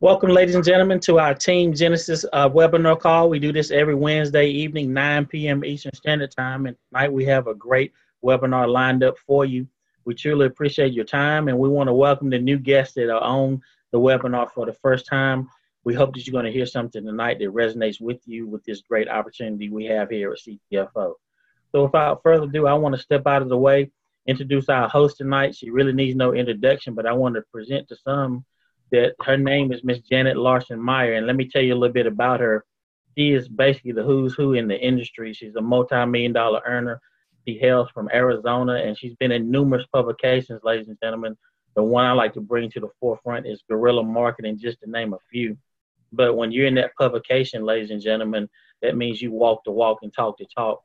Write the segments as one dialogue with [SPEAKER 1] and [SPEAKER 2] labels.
[SPEAKER 1] Welcome, ladies and gentlemen, to our Team Genesis webinar call. We do this every Wednesday evening, 9 p.m. Eastern Standard Time. And tonight we have a great webinar lined up for you. We truly appreciate your time, and we want to welcome the new guests that are on the webinar for the first time. We hope that you're going to hear something tonight that resonates with you with this great opportunity we have here at CTFO. So without further ado, I want to step out of the way, introduce our host tonight. She really needs no introduction, but I want to present to some that her name is Miss Janet Larson Meyer. And let me tell you a little bit about her. She is basically the who's who in the industry. She's a multi-million-dollar earner. She hails from Arizona, and she's been in numerous publications, ladies and gentlemen. The one I like to bring to the forefront is Guerrilla Marketing, just to name a few. But when you're in that publication, ladies and gentlemen, that means you walk the walk and talk the talk.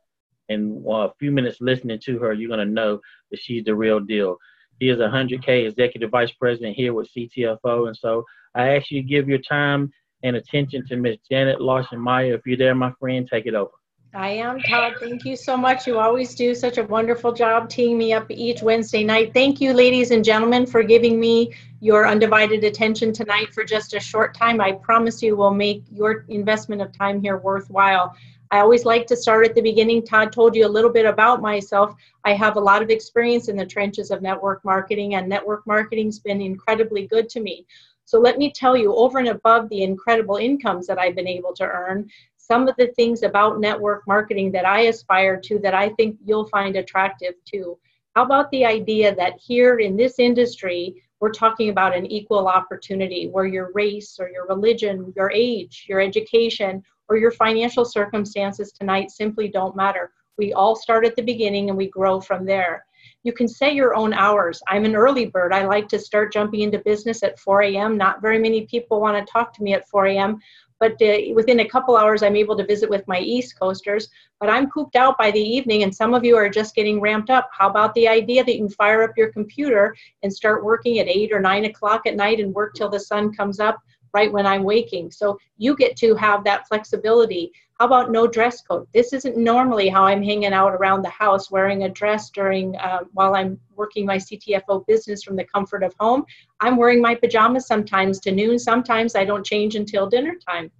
[SPEAKER 1] And a few minutes listening to her, you're going to know that she's the real deal. He is a 100K Executive Vice President here with CTFO. And so I ask you to give your time and attention to Ms. Janet Larson Meyer. If you're there, my friend, take it over.
[SPEAKER 2] I am, Todd. Thank you so much. You always do such a wonderful job teeing me up each Wednesday night. Thank you, ladies and gentlemen, for giving me your undivided attention tonight for just a short time. I promise you will make your investment of time here worthwhile. I always like to start at the beginning. Todd told you a little bit about myself. I have a lot of experience in the trenches of network marketing, and network marketing's been incredibly good to me. So let me tell you, over and above the incredible incomes that I've been able to earn, some of the things about network marketing that I aspire to that I think you'll find attractive too. How about the idea that here in this industry, we're talking about an equal opportunity where your race or your religion, your age, your education, or your financial circumstances tonight simply don't matter. We all start at the beginning and we grow from there. You can set your own hours. I'm an early bird. I like to start jumping into business at 4 a.m. Not very many people want to talk to me at 4 a.m., but within a couple hours, I'm able to visit with my East Coasters. But I'm cooped out by the evening, and some of you are just getting ramped up. How about the idea that you can fire up your computer and start working at 8 or 9 o'clock at night and work till the sun comes up right when I'm waking? So you get to have that flexibility. How about no dress code? This isn't normally how I'm hanging out around the house wearing a dress during while I'm working my CTFO business from the comfort of home. I'm wearing my pajamas sometimes to noon. Sometimes I don't change until dinner time.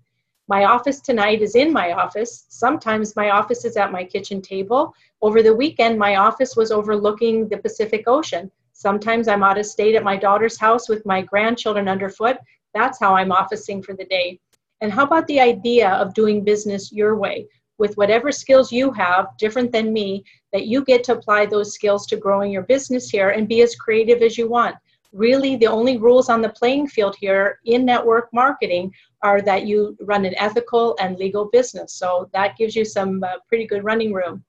[SPEAKER 2] My office tonight is in my office. Sometimes my office is at my kitchen table. Over the weekend, my office was overlooking the Pacific Ocean. Sometimes I'm out of state at my daughter's house with my grandchildren underfoot. That's how I'm officing for the day. And how about the idea of doing business your way? With whatever skills you have, different than me, that you get to apply those skills to growing your business here and be as creative as you want. Really, the only rules on the playing field here in network marketing are that you run an ethical and legal business. So that gives you some pretty good running room.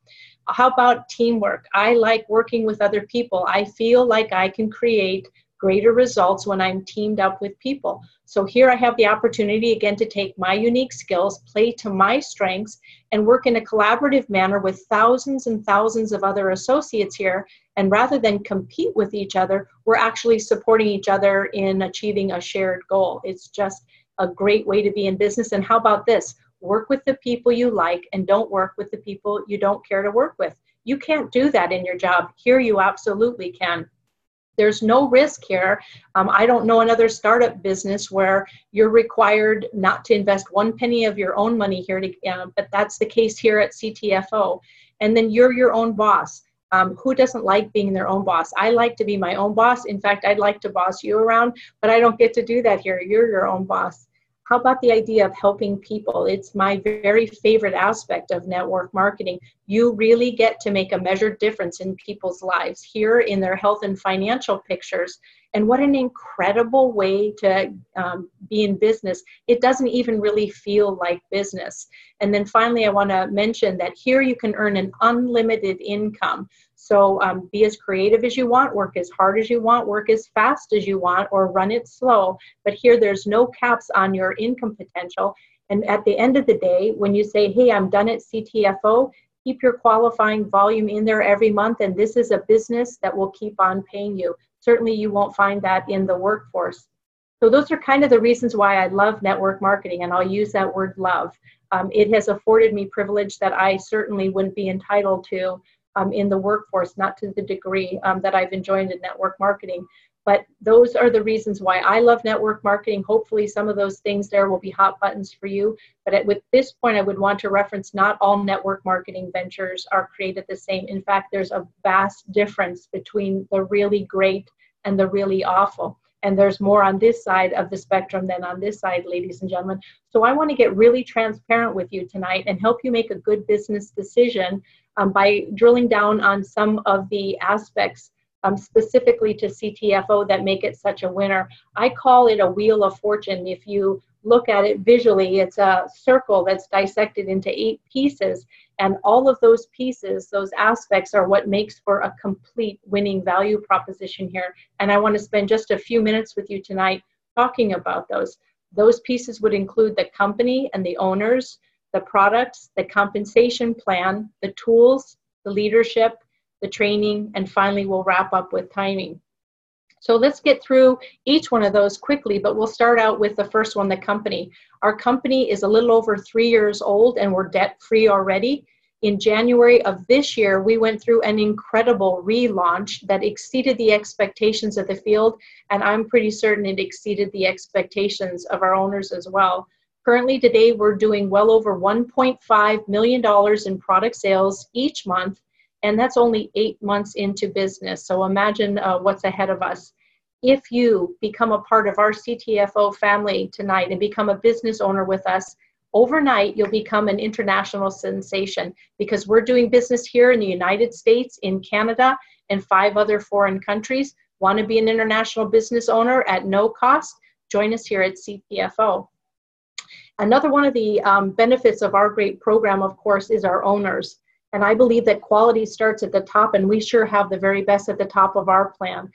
[SPEAKER 2] How about teamwork? I like working with other people. I feel like I can create greater results when I'm teamed up with people. So here I have the opportunity again to take my unique skills, play to my strengths, and work in a collaborative manner with thousands and thousands of other associates here. And rather than compete with each other, we're actually supporting each other in achieving a shared goal. It's just a great way to be in business. And how about this? Work with the people you like and don't work with the people you don't care to work with. You can't do that in your job. Here you absolutely can. There's no risk here. I don't know another startup business where you're required not to invest one penny of your own money here, but that's the case here at CTFO. And then you're your own boss. Who doesn't like being their own boss? I like to be my own boss. In fact, I'd like to boss you around, but I don't get to do that here. You're your own boss. How about the idea of helping people? It's my very favorite aspect of network marketing. You really get to make a measured difference in people's lives here in their health and financial pictures. And what an incredible way to be in business. It doesn't even really feel like business. And then finally, I want to mention that here you can earn an unlimited income. So be as creative as you want, work as hard as you want, work as fast as you want, or run it slow. But here there's no caps on your income potential. And at the end of the day, when you say, hey, I'm done at CTFO, keep your qualifying volume in there every month. And this is a business that will keep on paying you. Certainly you won't find that in the workforce. So those are kind of the reasons why I love network marketing. And I'll use that word love. It has afforded me privilege that I certainly wouldn't be entitled to in the workforce, not to the degree that I've enjoyed in network marketing. But those are the reasons why I love network marketing. Hopefully some of those things there will be hot buttons for you. But with this point, I would want to reference not all network marketing ventures are created the same. In fact, there's a vast difference between the really great and the really awful. And there's more on this side of the spectrum than on this side, ladies and gentlemen. So I want to get really transparent with you tonight and help you make a good business decision by drilling down on some of the aspects specifically to CTFO that make it such a winner. I call it a wheel of fortune. If you look at it visually, it's a circle that's dissected into 8 pieces. And all of those pieces, those aspects are what makes for a complete winning value proposition here. And I want to spend just a few minutes with you tonight talking about those. Those pieces would include the company and the owners, the products, the compensation plan, the tools, the leadership, the training, and finally we'll wrap up with timing. So let's get through each one of those quickly, but we'll start out with the first one, the company. Our company is a little over 3 years old and we're debt-free already. In January of this year, we went through an incredible relaunch that exceeded the expectations of the field, and I'm pretty certain it exceeded the expectations of our owners as well. Currently today, we're doing well over $1.5 million in product sales each month, and that's only 8 months into business. So imagine what's ahead of us. If you become a part of our CTFO family tonight and become a business owner with us, overnight you'll become an international sensation because we're doing business here in the United States, in Canada, and 5 other foreign countries. Want to be an international business owner at no cost? Join us here at CTFO. Another one of the benefits of our great program, of course, is our owners. And I believe that quality starts at the top, and we sure have the very best at the top of our plan.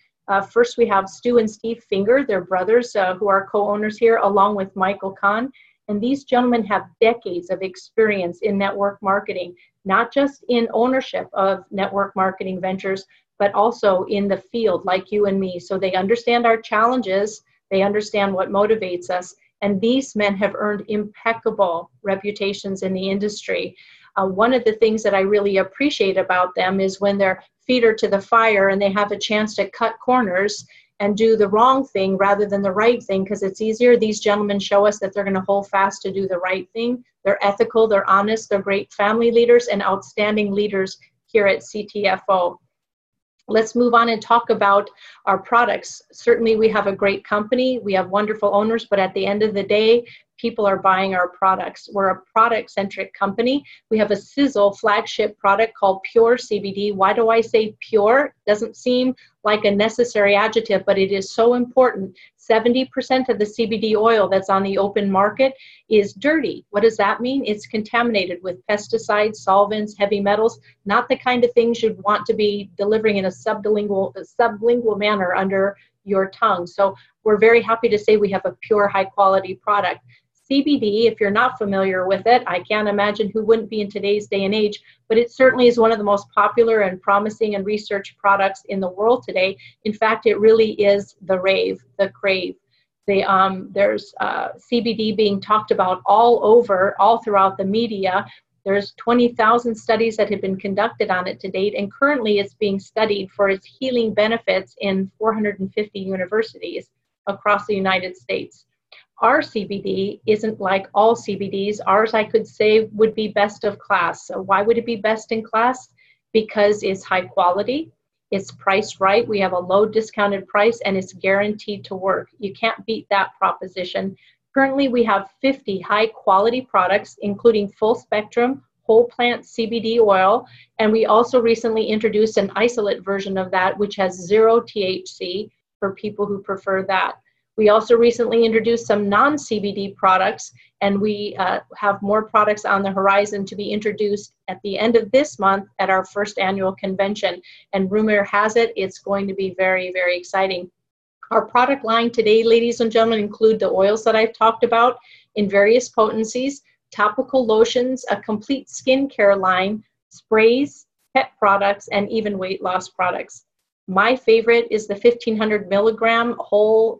[SPEAKER 2] First, we have Stu and Steve Finger, their brothers, who are co-owners here, along with Michael Kahn. And these gentlemen have decades of experience in network marketing, not just in ownership of network marketing ventures, but also in the field, like you and me. So they understand our challenges, they understand what motivates us, and these men have earned impeccable reputations in the industry. One of the things that I really appreciate about them is when their feet are to the fire and they have a chance to cut corners and do the wrong thing rather than the right thing, because it's easier. These gentlemen show us that they're going to hold fast to do the right thing. They're ethical, they're honest, they're great family leaders and outstanding leaders here at CTFO. Let's move on and talk about our products. Certainly we have a great company, we have wonderful owners, but at the end of the day, people are buying our products. We're a product-centric company. We have a Sizzle flagship product called Pure CBD. Why do I say pure? Doesn't seem like a necessary adjective, but it is so important. 70% of the CBD oil that's on the open market is dirty. What does that mean? It's contaminated with pesticides, solvents, heavy metals, not the kind of things you'd want to be delivering in a sublingual manner under your tongue. So we're very happy to say we have a pure, high-quality product. CBD, if you're not familiar with it, I can't imagine who wouldn't be in today's day and age, but it certainly is one of the most popular and promising and researched products in the world today. In fact, it really is the rave, the crave. There's CBD being talked about all throughout the media. There's 20,000 studies that have been conducted on it to date, and currently it's being studied for its healing benefits in 450 universities across the United States. Our CBD isn't like all CBDs. Ours, I could say, would be best of class. So why would it be best in class? Because it's high quality, it's priced right, we have a low discounted price, and it's guaranteed to work. You can't beat that proposition. Currently, we have 50 high quality products, including full spectrum, whole plant CBD oil, and we also recently introduced an isolate version of that, which has 0 THC for people who prefer that. We also recently introduced some non-CBD products, and we have more products on the horizon to be introduced at the end of this month at our first annual convention. And rumor has it, it's going to be very, very exciting. Our product line today, ladies and gentlemen, include the oils that I've talked about in various potencies, topical lotions, a complete skincare line, sprays, pet products, and even weight loss products. My favorite is the 1,500 milligram whole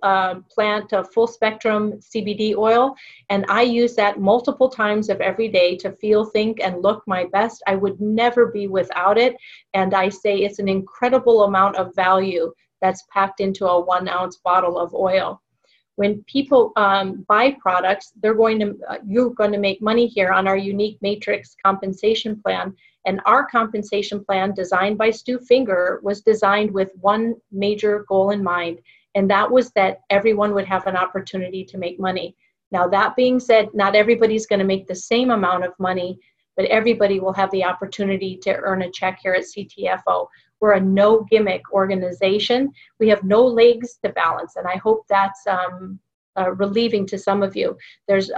[SPEAKER 2] plant full spectrum CBD oil, and I use that multiple times of every day to feel, think, and look my best. I would never be without it, and I say it's an incredible amount of value that's packed into a 1 ounce bottle of oil. When people buy products, you're going to make money here on our unique matrix compensation plan. And our compensation plan, designed by Stu Finger, was designed with one major goal in mind, and that was that everyone would have an opportunity to make money. Now, that being said, not everybody's going to make the same amount of money, but everybody will have the opportunity to earn a check here at CTFO. We're a no gimmick organization. We have no legs to balance, and I hope that's relieving to some of you. There's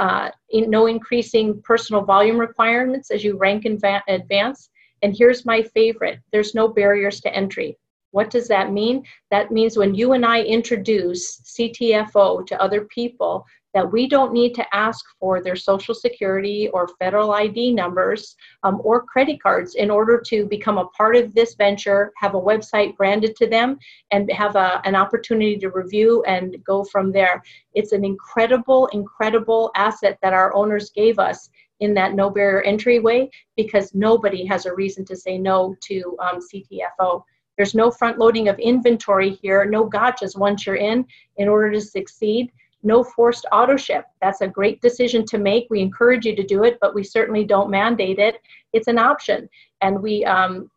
[SPEAKER 2] no increasing personal volume requirements as you rank and advance. And here's my favorite: there's no barriers to entry. What does that mean? That means when you and I introduce CTFO to other people, that we don't need to ask for their social security or federal ID numbers or credit cards in order to become a part of this venture, have a website branded to them, and have an opportunity to review and go from there. It's an incredible, incredible asset that our owners gave us in that no barrier entryway, because nobody has a reason to say no to CTFO. There's no front loading of inventory here, no gotchas once you're in order to succeed. No forced auto ship. That's a great decision to make. We encourage you to do it, but we certainly don't mandate it. It's an option. And we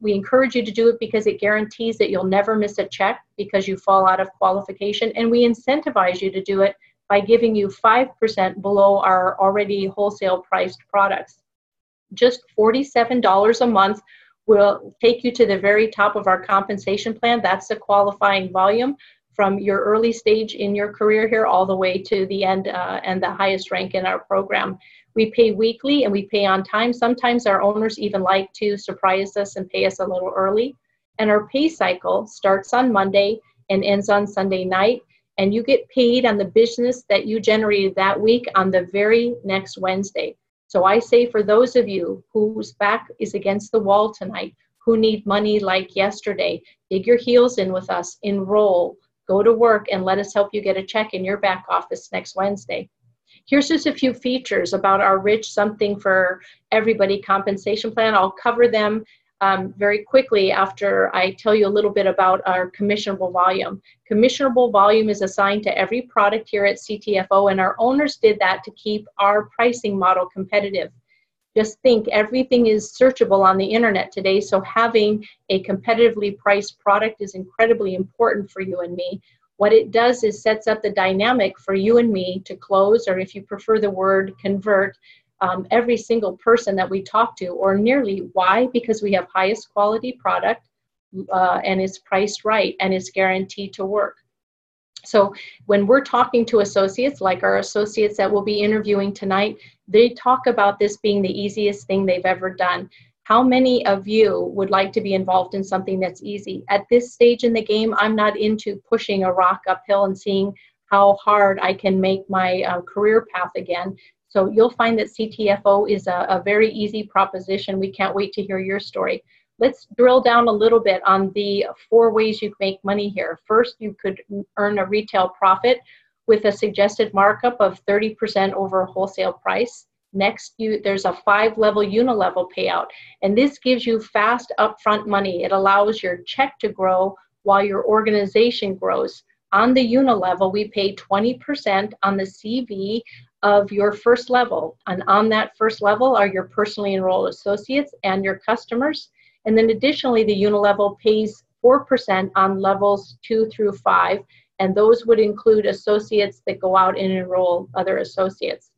[SPEAKER 2] encourage you to do it because it guarantees that you'll never miss a check because you fall out of qualification. And we incentivize you to do it by giving you 5% below our already wholesale priced products. Just $47 a month will take you to the very top of our compensation plan. That's the qualifying volume, from your early stage in your career here all the way to the end and the highest rank in our program. We pay weekly and we pay on time. Sometimes our owners even like to surprise us and pay us a little early. And our pay cycle starts on Monday and ends on Sunday night. And you get paid on the business that you generated that week on the very next Wednesday. So I say, for those of you whose back is against the wall tonight, who need money like yesterday, dig your heels in with us, enroll, go to work, and let us help you get a check in your back office next Wednesday. Here's just a few features about our rich something for everybody compensation plan. I'll cover them very quickly after I tell you a little bit about our commissionable volume. Commissionable volume is assigned to every product here at CTFO, and our owners did that to keep our pricing model competitive. Just think, everything is searchable on the internet today, so having a competitively priced product is incredibly important for you and me. What it does is sets up the dynamic for you and me to close, or if you prefer the word, convert, every single person that we talk to, or nearly. Why? Because we have highest quality product and it's priced right and it's guaranteed to work. So when we're talking to associates, like our associates that we'll be interviewing tonight, they talk about this being the easiest thing they've ever done. How many of you would like to be involved in something that's easy? At this stage in the game, I'm not into pushing a rock uphill and seeing how hard I can make my career path again. So you'll find that CTFO is a very easy proposition. We can't wait to hear your story. Let's drill down a little bit on the 4 ways you make money here. First, you could earn a retail profit with a suggested markup of 30% over wholesale price. Next, there's a 5-level unilevel payout, and this gives you fast upfront money. It allows your check to grow while your organization grows. On the unilevel, we pay 20% on the CV of your first level, and on that first level are your personally enrolled associates and your customers. And then additionally, the unilevel pays 4% on levels 2 through 5, and those would include associates that go out and enroll other associates.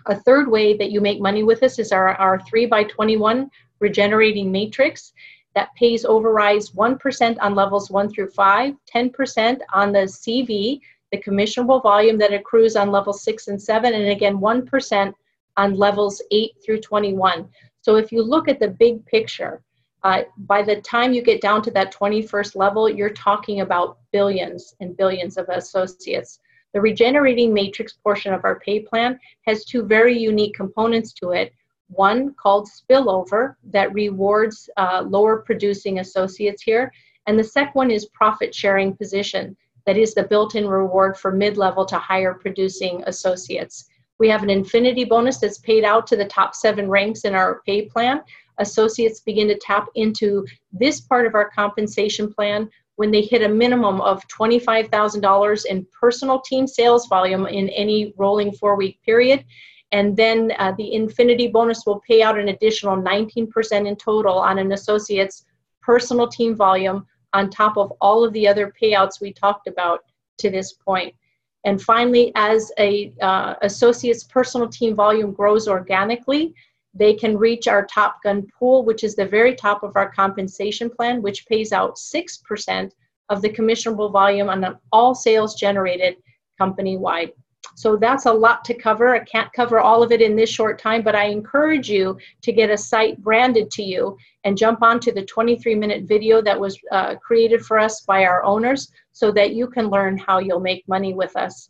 [SPEAKER 2] A third way that you make money with us is our 3x21 regenerating matrix that pays overrides 1% on levels 1 through 5, 10% on the CV, the commissionable volume that accrues on levels 6 and 7, and again 1% on levels 8 through 21. So if you look at the big picture, by the time you get down to that 21st level, you're talking about billions and billions of associates. The regenerating matrix portion of our pay plan has 2 very unique components to it. One called spillover that rewards lower producing associates here. And the second one is profit sharing position. That is the built-in reward for mid-level to higher producing associates. We have an infinity bonus that's paid out to the top 7 ranks in our pay plan. Associates begin to tap into this part of our compensation plan when they hit a minimum of $25,000 in personal team sales volume in any rolling 4-week period. And then the Infinity bonus will pay out an additional 19% in total on an associate's personal team volume on top of all of the other payouts we talked about to this point. And finally, as a associate's personal team volume grows organically, they can reach our Top Gun pool, which is the very top of our compensation plan, which pays out 6% of the commissionable volume on all sales generated company-wide. So that's a lot to cover. I can't cover all of it in this short time, but I encourage you to get a site branded to you and jump onto the 23-minute video that was created for us by our owners so that you can learn how you'll make money with us.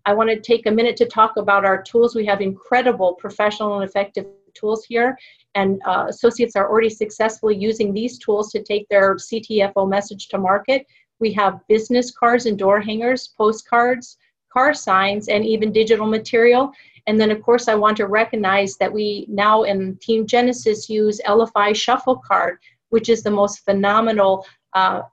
[SPEAKER 2] I want to take a minute to talk about our tools. We have incredible professional and effective tools here, and associates are already successfully using these tools to take their CTFO message to market. We have business cards and door hangers, postcards, car signs, and even digital material. And then, of course, I want to recognize that we now in Team Genesis use LFI Shuffle Card, which is the most phenomenal,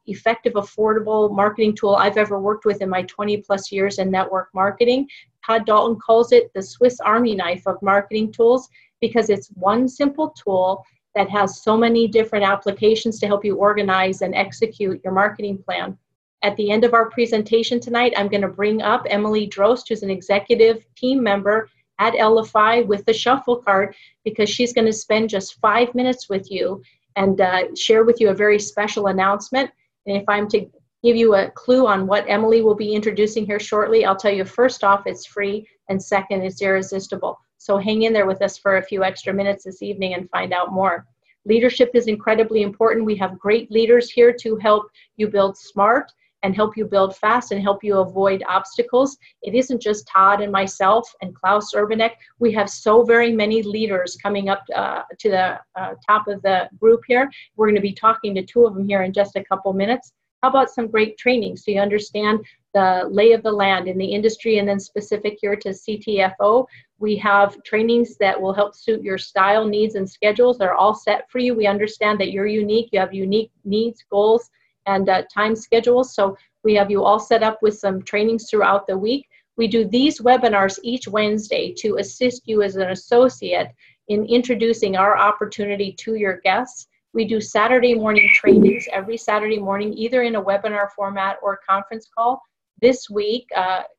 [SPEAKER 2] effective, affordable marketing tool I've ever worked with in my 20-plus years in network marketing. Todd Dalton calls it the Swiss Army knife of marketing tools because it's one simple tool that has so many different applications to help you organize and execute your marketing plan. At the end of our presentation tonight, I'm going to bring up Emily Drost, who's an executive team member at LFI with the Shuffle Card, because she's going to spend just 5 minutes with you and share with you a very special announcement. And if I'm to give you a clue on what Emily will be introducing here shortly, I'll tell you first off, it's free, and second, it's irresistible. So hang in there with us for a few extra minutes this evening and find out more. Leadership is incredibly important. We have great leaders here to help you build smart and help you build fast and help you avoid obstacles. It isn't just Todd and myself and Klaus Urbanek. We have so very many leaders coming up to the top of the group here. We're going to be talking to 2 of them here in just a couple minutes. How about some great training so you understand the lay of the land in the industry, and then specific here to CTFO. We have trainings that will help suit your style, needs, and schedules. They're all set for you. We understand that you're unique. You have unique needs, goals, and time schedules. So we have you all set up with some trainings throughout the week. We do these webinars each Wednesday to assist you as an associate in introducing our opportunity to your guests. We do Saturday morning trainings every Saturday morning, either in a webinar format or conference call. This week,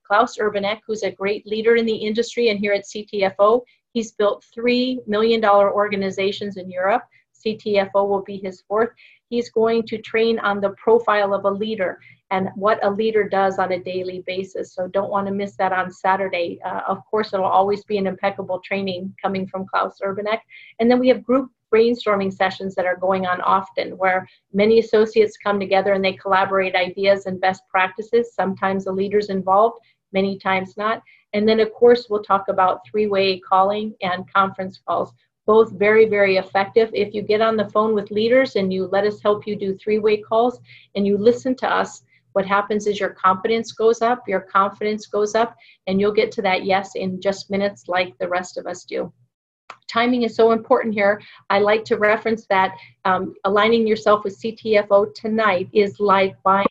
[SPEAKER 2] Klaus Urbanek, who's a great leader in the industry and here at CTFO, he's built $3 million organizations in Europe. CTFO will be his 4th. He's going to train on the profile of a leader and what a leader does on a daily basis. So don't want to miss that on Saturday. Of course, it'll always be an impeccable training coming from Klaus Urbanek. And then we have group brainstorming sessions that are going on often, where many associates come together and they collaborate ideas and best practices. Sometimes the leader's involved, many times not. And then, of course, we'll talk about 3-way calling and conference calls. Both very, very effective. If you get on the phone with leaders and you let us help you do 3-way calls and you listen to us, what happens is your confidence goes up, your confidence goes up, and you'll get to that yes in just minutes like the rest of us do. Timing is so important here. I like to reference that aligning yourself with CTFO tonight is like buying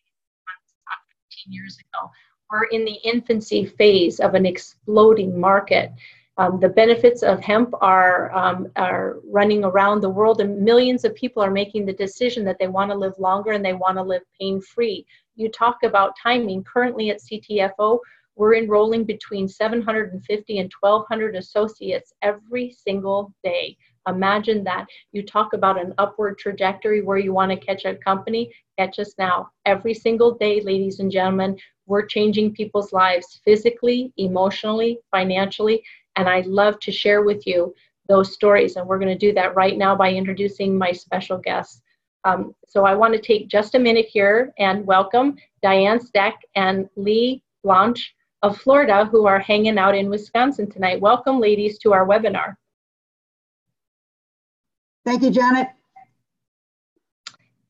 [SPEAKER 2] 15 years ago. We're in the infancy phase of an exploding market. The benefits of hemp are running around the world, and millions of people are making the decision that they want to live longer and they want to live pain-free. You talk about timing. Currently at CTFO, we're enrolling between 750 and 1,200 associates every single day. Imagine that. You talk about an upward trajectory where you want to catch a company, catch us now. Every single day, ladies and gentlemen, we're changing people's lives physically, emotionally, financially, and I'd love to share with you those stories, and we're going to do that right now by introducing my special guests. So I want to take just a minute here and welcome Diane, Stech, and Blanche of Florida, who are hanging out in Wisconsin tonight. Welcome, ladies, to our webinar.
[SPEAKER 3] Thank you, Janet.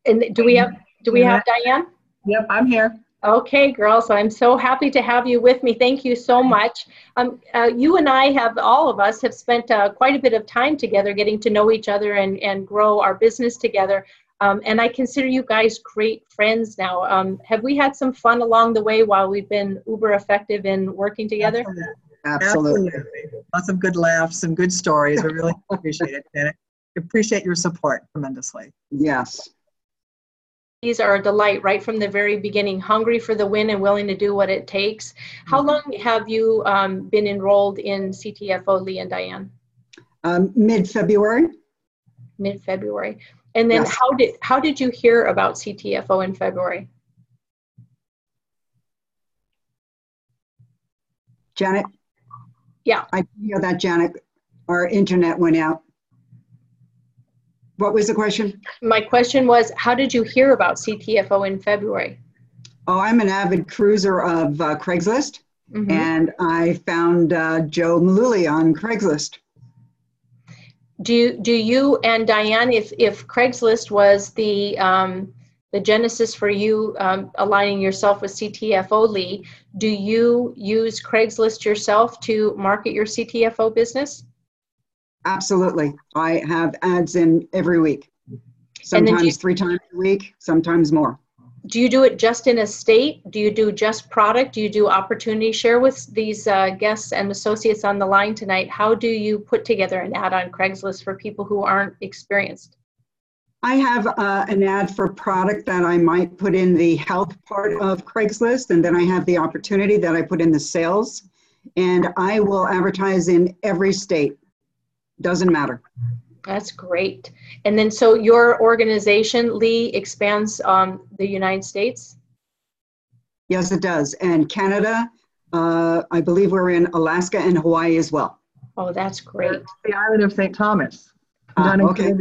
[SPEAKER 2] And do we have Diane?
[SPEAKER 3] Yep, I'm here.
[SPEAKER 2] Okay, girls, I'm so happy to have you with me. Thank you so much. You and I all of us have spent quite a bit of time together getting to know each other and grow our business together. And I consider you guys great friends now. Have we had some fun along the way while we've been uber effective in working together?
[SPEAKER 3] Absolutely.
[SPEAKER 4] Lots of good laughs and good stories. We really appreciate it, Janet. Appreciate your support tremendously.
[SPEAKER 3] Yes.
[SPEAKER 2] These are a delight right from the very beginning, hungry for the win and willing to do what it takes. How long have you been enrolled in CTFO, Lee and Diane?
[SPEAKER 3] Mid-February.
[SPEAKER 2] Mid-February. And then
[SPEAKER 3] Yes.
[SPEAKER 2] how did you hear about CTFO in February?
[SPEAKER 3] Janet?
[SPEAKER 2] Yeah.
[SPEAKER 3] I hear that, Janet. Our internet went out. What was the question?
[SPEAKER 2] My question was, how did you hear about CTFO in February?
[SPEAKER 3] Oh, I'm an avid cruiser of Craigslist, and I found Joe Malooly on Craigslist.
[SPEAKER 2] Do you and Diane, if Craigslist was the genesis for you aligning yourself with CTFO, Lee, do you use Craigslist yourself to market your CTFO business?
[SPEAKER 3] Absolutely. I have ads in every week. Sometimes 3 times a week, sometimes more.
[SPEAKER 2] Do you do it just in a state? Do you do just product? Do you do opportunity? Share with these guests and associates on the line tonight. How do you put together an ad on Craigslist for people who aren't experienced?
[SPEAKER 3] I have an ad for product that I might put in the health part of Craigslist, and then I have the opportunity that I put in the sales, and I will advertise in every state. Doesn't matter.
[SPEAKER 2] That's great. And then so your organization, Lee, expands the United States?
[SPEAKER 3] Yes, it does. And Canada, I believe we're in Alaska and Hawaii as well.
[SPEAKER 2] Oh, that's great.
[SPEAKER 4] The island of St. Thomas.
[SPEAKER 3] Okay.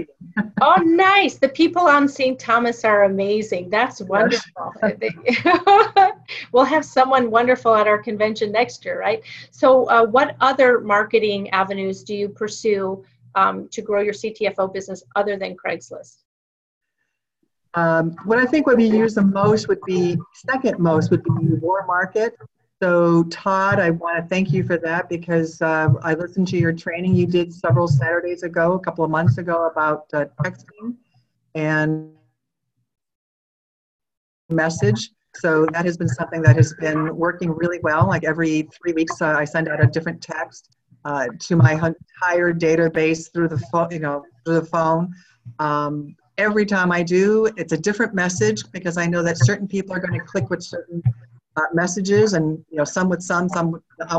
[SPEAKER 2] Oh, nice. The people on St. Thomas are amazing. That's wonderful. We'll have someone wonderful at our convention next year, right? So what other marketing avenues do you pursue to grow your CTFO business other than Craigslist?
[SPEAKER 4] What I think would be used the most would be, second most would be War Market. So Todd, I want to thank you for that because I listened to your training you did several Saturdays ago, a couple of months ago about texting and message. So that has been something that has been working really well. Like every 3 weeks, I send out a different text to my entire database through the phone. Through the phone. Every time I do, it's a different message because I know that certain people are going to click with certain messages, and some with some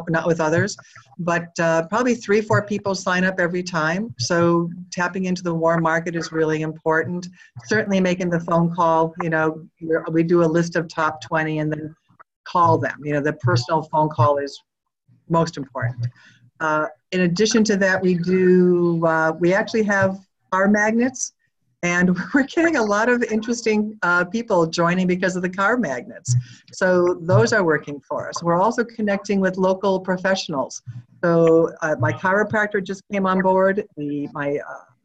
[SPEAKER 4] not with others. But probably 3-4 people sign up every time. So tapping into the warm market is really important. Certainly making the phone call. We do a list of top 20 and then call them. The personal phone call is most important. In addition to that, we actually have our magnets, and we're getting a lot of interesting people joining because of the car magnets. So those are working for us. We're also connecting with local professionals. So my chiropractor just came on board. My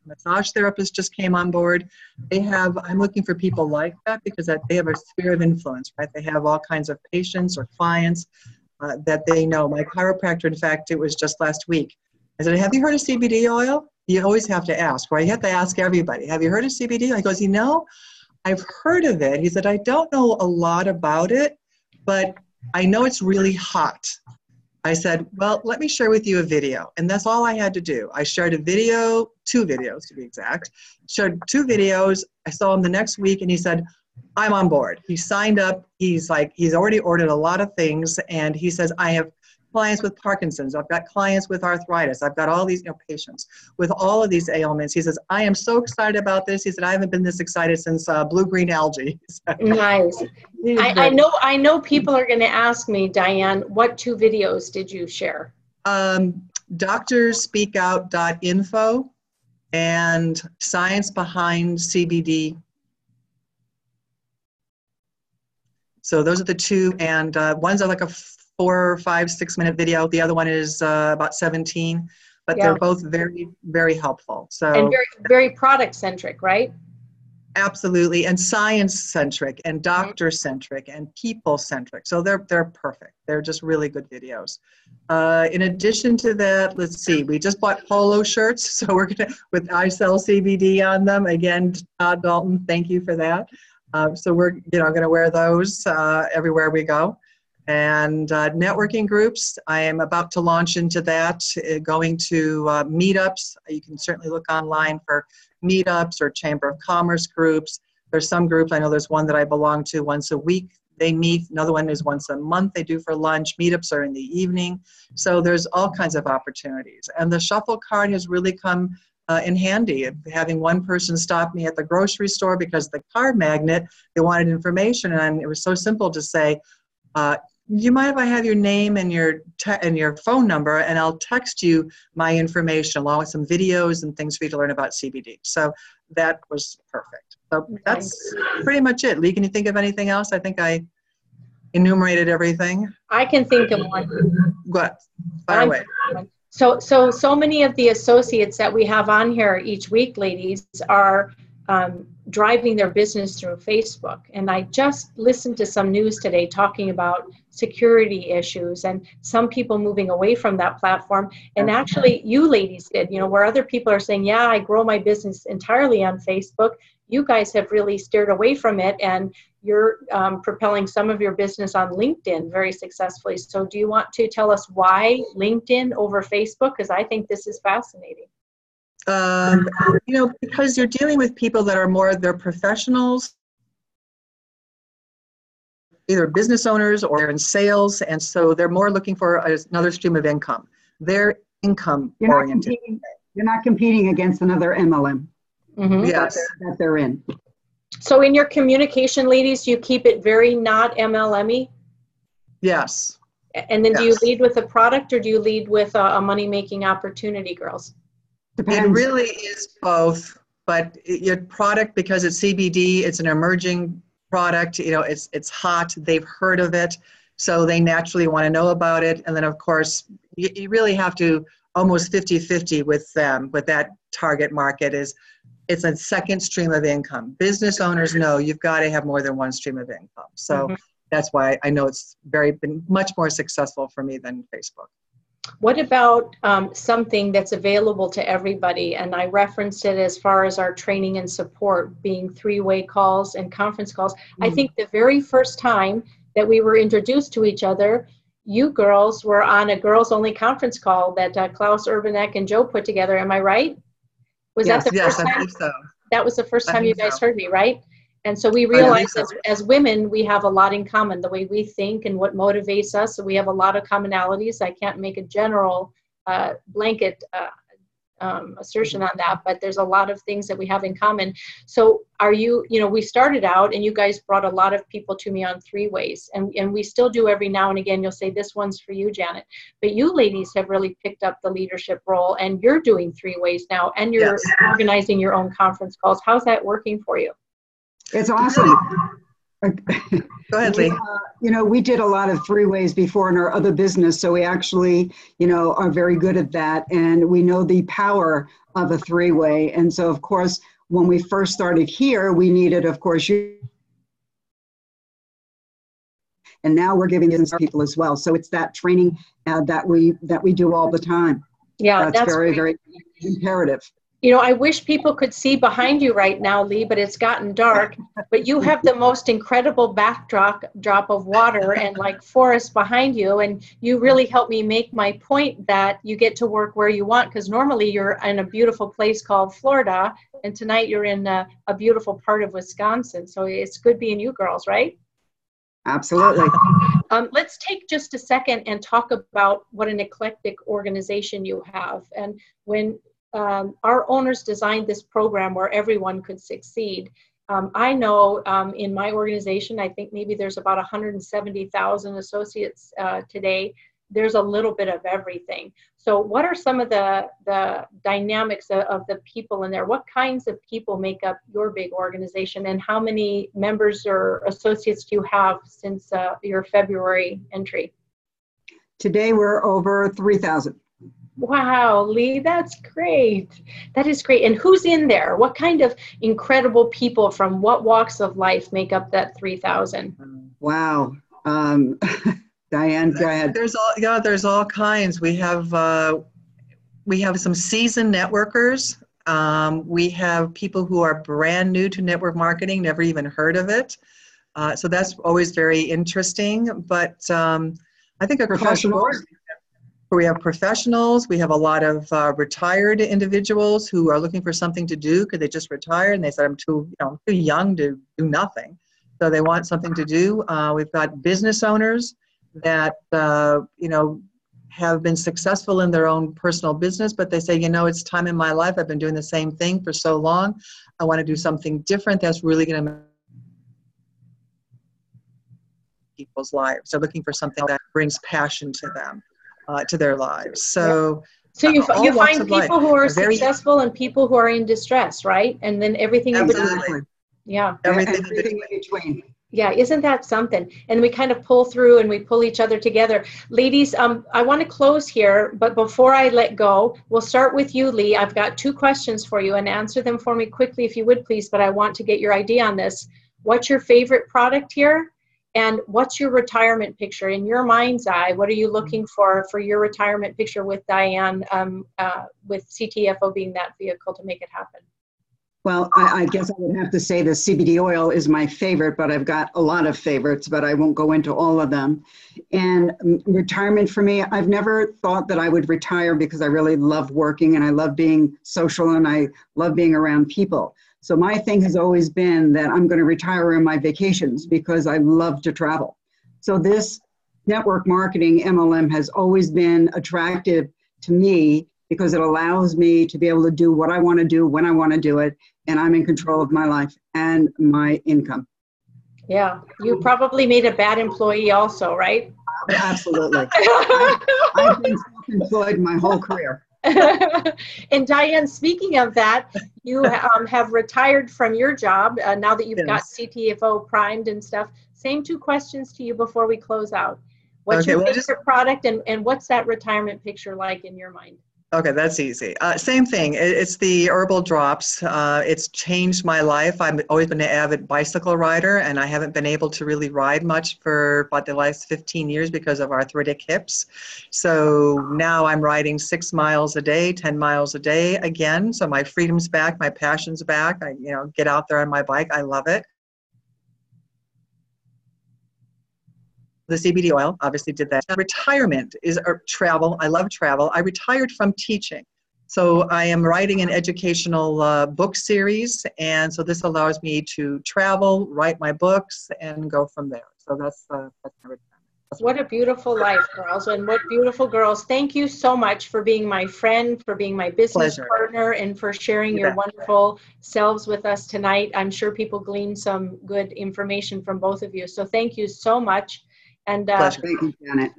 [SPEAKER 4] massage therapist just came on board. I'm looking for people like that because they have a sphere of influence, right? They have all kinds of patients or clients that they know. My chiropractor, in fact, it was just last week. I said, have you heard of CBD oil? You always have to ask, right? You have to ask everybody, have you heard of CBD? He goes, I've heard of it. He said, I don't know a lot about it, but I know it's really hot. I said, well, let me share with you a video. And that's all I had to do. I shared a video, 2 videos to be exact. Shared 2 videos. I saw him the next week and he said, I'm on board. He signed up. He's already ordered a lot of things. And he says, I have clients with Parkinson's. I've got clients with arthritis. I've got all these know, with all of these ailments. He says, I am so excited about this. He said, I haven't been this excited since blue-green algae.
[SPEAKER 2] Nice. I know people are going to ask me, Diane, what 2 videos did you share?
[SPEAKER 4] Doctorspeakout.info and Science Behind CBD. So those are the 2, and one's like a 4, 5, 6 minute video. The other one is about 17, but they're both very, very helpful. So
[SPEAKER 2] and very, very product centric, right?
[SPEAKER 4] Absolutely, and science-centric, and doctor-centric, and people-centric. So they're perfect. They're just really good videos. In addition to that, let's see, we just bought polo shirts, so we're gonna, with I Sell CBD on them. Again, Todd Dalton, thank you for that. So we're gonna wear those everywhere we go. And networking groups, I am about to launch into that, going to meetups. You can certainly look online for meetups or Chamber of Commerce groups. There's some groups, I know there's one that I belong to once a week. They meet, another one is once a month they do for lunch. Meetups are in the evening. So there's all kinds of opportunities. And the shuffle card has really come in handy. Having one person stop me at the grocery store because the card magnet, they wanted information, and it was so simple to say, you mind if I have your name and your phone number, and I'll text you my information along with some videos and things for you to learn about CBD. So that was perfect. So that's pretty much it. Lee, can you think of anything else? I think I enumerated everything.
[SPEAKER 2] I can think of one.
[SPEAKER 4] Good. Fire away.
[SPEAKER 2] So many of the associates that we have on here each week, ladies, are driving their business through Facebook. And I just listened to some news today talking about security issues and some people moving away from that platform. And actually, you ladies did, where other people are saying, yeah, I grow my business entirely on Facebook. You guys have really steered away from it, and you're propelling some of your business on LinkedIn very successfully. So do you want to tell us why LinkedIn over Facebook? Because I think this is fascinating.
[SPEAKER 4] Because you're dealing with people that are they're professionals, either business owners or they're in sales, and so they're more looking for another stream of income. They're income oriented.
[SPEAKER 3] You're not competing against another MLM.
[SPEAKER 2] Mm-hmm.
[SPEAKER 4] Yes.
[SPEAKER 3] That they're in.
[SPEAKER 2] So in your communication, ladies, you keep it very not MLM-y?
[SPEAKER 4] Yes.
[SPEAKER 2] And then do you lead with a product, or do you lead with a money-making opportunity, girls?
[SPEAKER 3] Depends.
[SPEAKER 4] It really is both, but your product, because it's CBD, it's an emerging product, it's hot, they've heard of it, so they naturally want to know about it. And then of course, you really have to almost 50-50 with them, with that target market. It's a second stream of income. Business owners know you've got to have more than one stream of income. So that's why I know it's been much more successful for me than Facebook.
[SPEAKER 2] What about something that's available to everybody? And I referenced it as far as our training and support being three-way calls and conference calls. I think the very first time that we were introduced to each other, you girls were on a girls-only conference call that Klaus Urbanek and Joe put together. Am I right? Was that the first time?
[SPEAKER 4] I think so.
[SPEAKER 2] That was the first time you guys heard me, right? And so we realized as women, we have a lot in common, the way we think and what motivates us. So we have a lot of commonalities. I can't make a general blanket assertion on that, but there's a lot of things that we have in common. So we started out and you guys brought a lot of people to me on three ways, and we still do every now and again. You'll say, this one's for you, Janet. But you ladies have really picked up the leadership role, and you're doing three ways now, and you're organizing your own conference calls. How's that working for you?
[SPEAKER 3] It's awesome.
[SPEAKER 4] Go ahead, Lee.
[SPEAKER 3] We did a lot of three ways before in our other business, so we actually, are very good at that, and we know the power of a three-way. And so, of course, when we first started here, we needed, of course, you. And now we're giving this to people as well. So it's that training that we do all the time.
[SPEAKER 2] Yeah, that's
[SPEAKER 3] very,
[SPEAKER 2] great.
[SPEAKER 3] very imperative.
[SPEAKER 2] I wish people could see behind you right now, Lee, but it's gotten dark. But you have the most incredible backdrop of water and like forest behind you. And you really helped me make my point that you get to work where you want, because normally you're in a beautiful place called Florida, and tonight you're in a beautiful part of Wisconsin. So it's good being you girls, right?
[SPEAKER 3] Absolutely.
[SPEAKER 2] Let's take just a second and talk about what an eclectic organization you have. And when our owners designed this program where everyone could succeed. I know in my organization, I think maybe there's about 170,000 associates today. There's a little bit of everything. So what are some of the dynamics of the people in there? What kinds of people make up your big organization, and how many members or associates do you have since your February entry?
[SPEAKER 3] Today we're over 3,000.
[SPEAKER 2] Wow, Lee, that's great. That is great. And who's in there? What kind of incredible people from what walks of life make up that 3,000?
[SPEAKER 3] Wow. Diane, go ahead.
[SPEAKER 4] There's all kinds. We have some seasoned networkers. We have people who are brand new to network marketing, never even heard of it. So that's always very interesting. But I think across the board, we have professionals. We have a lot of retired individuals who are looking for something to do because they just retired and they said, I'm too young to do nothing. So they want something to do. We've got business owners that have been successful in their own personal business, but they say, it's time in my life. I've been doing the same thing for so long. I want to do something different that's really going to make people's lives. They're looking for something that brings passion to them, to their lives. So
[SPEAKER 2] you find people who are successful and people who are in distress, right? And then everything in between. Yeah.
[SPEAKER 3] Everything in between.
[SPEAKER 2] Yeah, isn't that something? And we kind of pull through and we pull each other together. Ladies, I want to close here, but before I let go, we'll start with you, Lee. I've got 2 questions for you, and answer them for me quickly if you would, please, but I want to get your idea on this. What's your favorite product here? And what's your retirement picture? In your mind's eye, what are you looking for your retirement picture with Diane, with CTFO being that vehicle to make it happen?
[SPEAKER 3] Well, I guess I would have to say the CBD oil is my favorite, but I've got a lot of favorites, but I won't go into all of them. And retirement for me, I've never thought that I would retire because I really love working and I love being social and I love being around people. So my thing has always been that I'm going to retire on my vacations because I love to travel. So this network marketing MLM has always been attractive to me because it allows me to be able to do what I want to do when I want to do it, and I'm in control of my life and my income.
[SPEAKER 2] Yeah, you probably made a bad employee also, right?
[SPEAKER 3] Absolutely. I've been self-employed my whole career.
[SPEAKER 2] And Diane, speaking of that, you have retired from your job now that you've got CTFO primed and stuff. Same 2 questions to you before we close out. What's your favorite product and what's that retirement picture like in your mind?
[SPEAKER 4] Okay, that's easy. Same thing. It's the herbal drops. It's changed my life. I've always been an avid bicycle rider, and I haven't been able to really ride much for about the last 15 years because of arthritic hips. So now I'm riding 6 miles a day, 10 miles a day again. So my freedom's back, my passion's back. I get out there on my bike. I love it. The CBD oil obviously did that. Retirement is travel. I love travel. I retired from teaching. So I am writing an educational book series. And so this allows me to travel, write my books, and go from there. So that's my retirement.
[SPEAKER 2] What a beautiful life, girls, and what beautiful girls. Thank you so much for being my friend, for being my business partner, and for sharing your wonderful selves with us tonight. I'm sure people gleaned some good information from both of you. So thank you so much. And
[SPEAKER 3] thank you, Janet.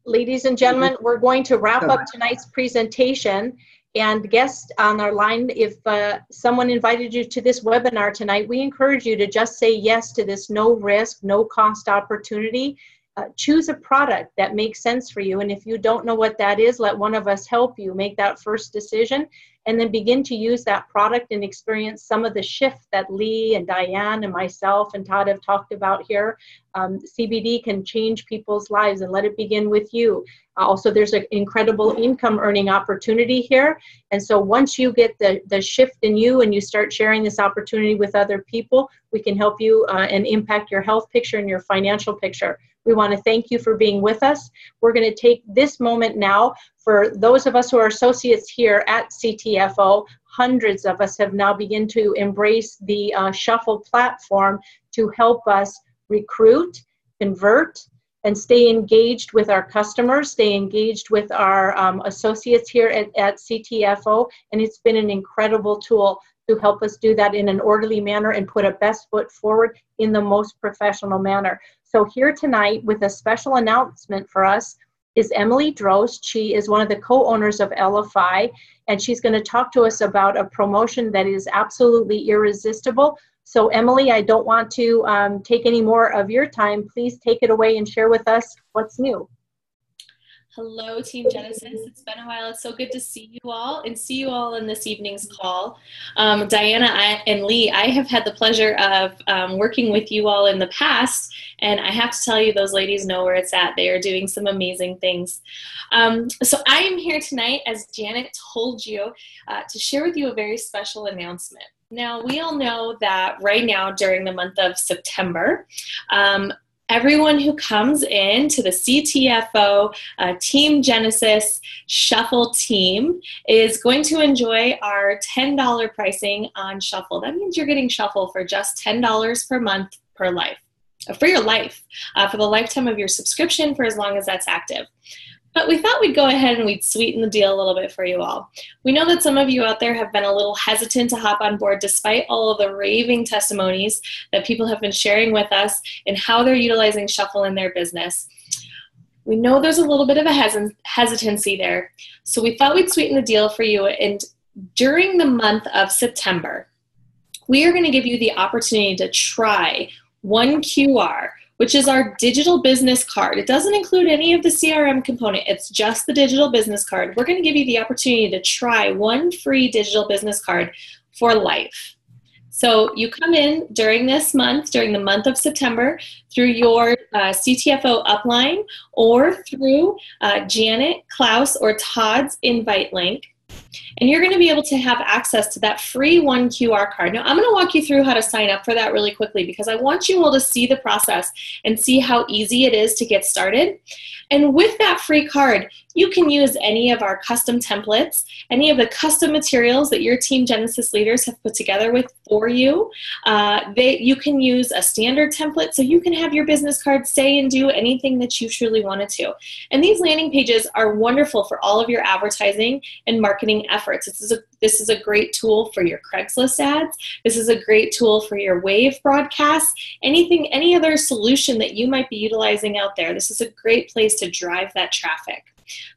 [SPEAKER 2] Ladies and gentlemen, we're going to wrap up tonight's presentation. And guests on our line, if someone invited you to this webinar tonight, we encourage you to just say yes to this no risk, no cost opportunity. Choose a product that makes sense for you. And if you don't know what that is, let one of us help you make that first decision and then begin to use that product and experience some of the shift that Lee and Diane and myself and Todd have talked about here. CBD can change people's lives, and let it begin with you. Also, there's an incredible income earning opportunity here. And so once you get the shift in you and you start sharing this opportunity with other people, we can help you and impact your health picture and your financial picture. We want to thank you for being with us. We're going to take this moment now for those of us who are associates here at CTFO. Hundreds of us have now begun to embrace the Shuffle platform to help us recruit, convert, and stay engaged with our customers, stay engaged with our associates here at CTFO. And it's been an incredible tool to help us do that in an orderly manner and put a best foot forward in the most professional manner. So here tonight with a special announcement for us is Emily Drost. She is one of the co-owners of LFI, and she's going to talk to us about a promotion that is absolutely irresistible. So Emily, I don't want to take any more of your time. Please take it away and share with us what's new.
[SPEAKER 5] Hello, Team Genesis. It's been a while. It's so good to see you all and see you all in this evening's call. Diana and Lee, I have had the pleasure of working with you all in the past, and I have to tell you, those ladies know where it's at. They are doing some amazing things. So I am here tonight, as Janet told you, to share with you a very special announcement. Now, we all know that right now during the month of September, everyone who comes in to the CTFO Team Genesis Shuffle team is going to enjoy our $10 pricing on Shuffle. That means you're getting Shuffle for just $10 per month per life, for your life, for the lifetime of your subscription, for as long as that's active. But we thought we'd go ahead and we'd sweeten the deal a little bit for you all. We know that some of you out there have been a little hesitant to hop on board despite all of the raving testimonies that people have been sharing with us and how they're utilizing Shuffle in their business. We know there's a little bit of a hesitancy there. So we thought we'd sweeten the deal for you. And during the month of September, we are going to give you the opportunity to try OneQR, which is our digital business card. It doesn't include any of the CRM component. It's just the digital business card. We're going to give you the opportunity to try one free digital business card for life. So you come in during this month, during the month of September, through your CTFO upline or through Janet, Klaus, or Todd's invite link. And you're going to be able to have access to that free OneQR card. Now, I'm going to walk you through how to sign up for that really quickly because I want you all to see the process and see how easy it is to get started. And with that free card, you can use any of our custom templates, any of the custom materials that your Team Genesis leaders have put together for you. You can use a standard template so you can have your business card say and do anything that you truly wanted to. And these landing pages are wonderful for all of your advertising and marketing efforts. This is a great tool for your Craigslist ads. This is a great tool for your Wave broadcasts, any other solution that you might be utilizing out there. This is a great place to drive that traffic.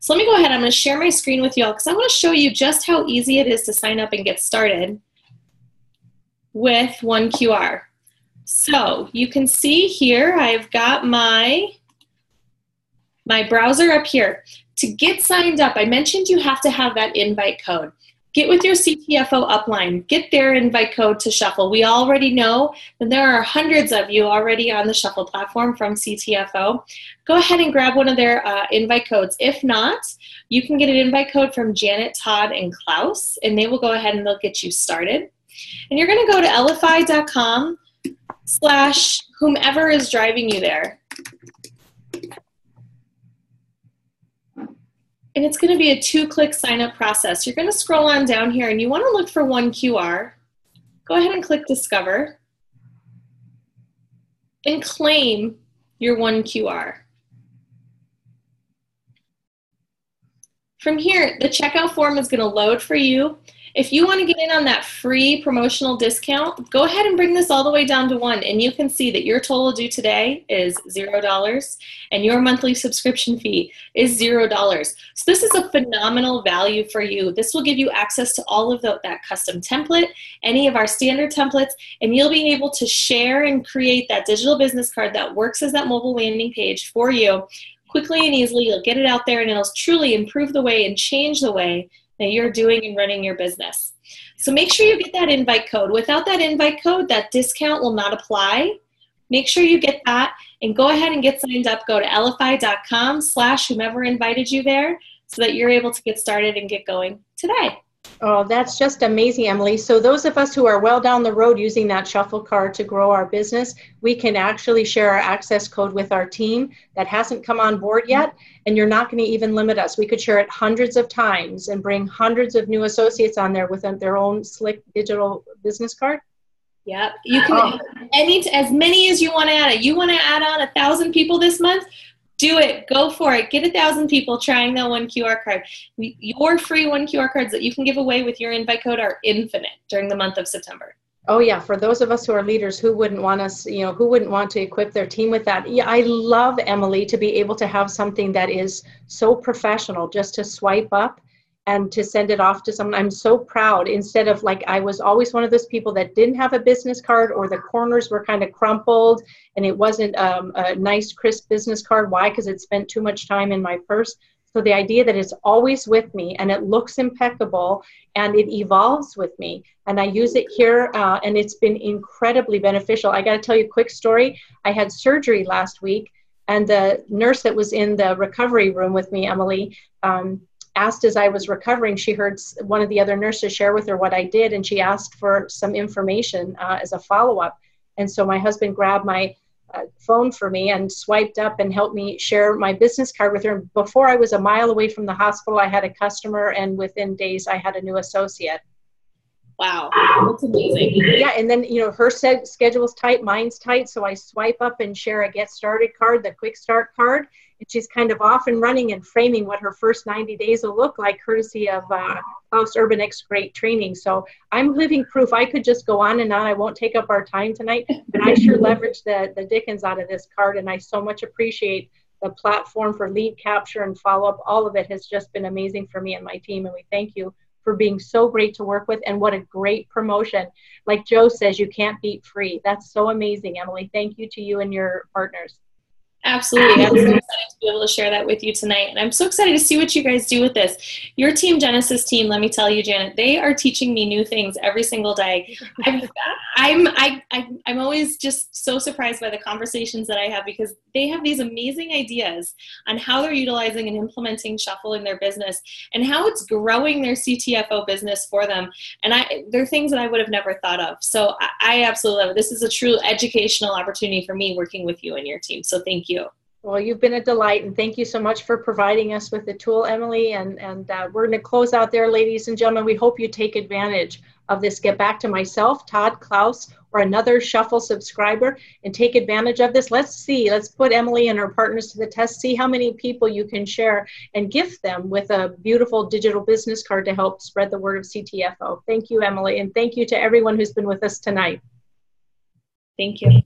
[SPEAKER 5] So let me go ahead. I'm going to share my screen with you all because I want to show you just how easy it is to sign up and get started with OneQR. So you can see here I've got my browser up here. To get signed up, I mentioned you have to have that invite code. Get with your CTFO upline. Get their invite code to Shuffle. We already know that there are hundreds of you already on the Shuffle platform from CTFO. Go ahead and grab one of their invite codes. If not, you can get an invite code from Janet, Todd, and Klaus, and they will go ahead and they'll get you started. And you're going to go to LFI.com/whomever is driving you there. And it's going to be a 2-click sign-up process. You're going to scroll on down here, and you want to look for OneQR. Go ahead and click Discover. And claim your OneQR. From here, the checkout form is going to load for you. If you want to get in on that free promotional discount, go ahead and bring this all the way down to 1, and you can see that your total due today is $0, and your monthly subscription fee is $0. So this is a phenomenal value for you. This will give you access to all of that custom template, any of our standard templates, and you'll be able to share and create that digital business card that works as that mobile landing page for you quickly and easily. You'll get it out there, and it'll truly improve the way and change the way that you're doing and running your business. So make sure you get that invite code. Without that invite code, that discount will not apply. Make sure you get that and go ahead and get signed up. Go to LFI.com/whomever invited you there so that you're able to get started and get going today.
[SPEAKER 2] Oh, that's just amazing, Emily. So those of us who are well down the road using that Shuffle card to grow our business, we can actually share our access code with our team that hasn't come on board yet, and you're not going to even limit us. We could share it hundreds of times and bring hundreds of new associates on there with their own slick digital business card.
[SPEAKER 5] Yep. You can as many as you want to add it. You want to add on 1,000 people this month? Do it. Go for it. Get 1,000 people trying that OneQR card. Your free OneQR cards that you can give away with your invite code are infinite during the month of September.
[SPEAKER 2] Oh yeah, for those of us who are leaders, who wouldn't want us, who wouldn't want to equip their team with that? Yeah, I love, Emily, to be able to have something that is so professional, just to swipe up and to send it off to someone. I'm so proud. Instead of I was always one of those people that didn't have a business card, or the corners were kind of crumpled and it wasn't a nice, crisp business card. Why? Because it spent too much time in my purse. So the idea that it's always with me and it looks impeccable and it evolves with me. And I use it here and it's been incredibly beneficial. I got to tell you a quick story. I had surgery last week and the nurse that was in the recovery room with me, Emily, asked as I was recovering, she heard one of the other nurses share with her what I did, and she asked for some information as a follow-up. And so my husband grabbed my phone for me and swiped up and helped me share my business card with her. Before I was a mile away from the hospital, I had a customer, and within days I had a new associate.
[SPEAKER 5] Wow, that's amazing.
[SPEAKER 2] Yeah, and then, you know, her schedule's tight, mine's tight, so I swipe up and share a get started card, the quick start card, and she's kind of off and running and framing what her first 90 days will look like, courtesy of Klaus Urbanek's great training. So I'm living proof. I could just go on and on. I won't take up our time tonight, but I sure leveraged the dickens out of this card, and I so much appreciate the platform for lead capture and follow-up. All of it has just been amazing for me and my team, and we thank you for being so great to work with, and what a great promotion. Like Joe says, you can't beat free. That's so amazing, Emily. Thank you to you and your partners.
[SPEAKER 5] Absolutely. I'm so excited to be able to share that with you tonight. And I'm so excited to see what you guys do with this. Your Team Genesis team, let me tell you, Janet, they are teaching me new things every single day. I'm always just so surprised by the conversations that I have, because they have these amazing ideas on how they're utilizing and implementing Shuffle in their business and how it's growing their CTFO business for them. And they're things that I would have never thought of. So I absolutely love it. This is a true educational opportunity for me working with you and your team. So thank you.
[SPEAKER 2] Well, you've been a delight, and thank you so much for providing us with the tool, Emily. And we're going to close out there, ladies and gentlemen. We hope you take advantage of this. Get back to myself, Todd, Klaus, or another Shuffle subscriber, and take advantage of this. Let's put Emily and her partners to the test, see how many people you can share and gift them with a beautiful digital business card to help spread the word of CTFO. Thank you, Emily, and thank you to everyone who's been with us tonight.
[SPEAKER 5] Thank you.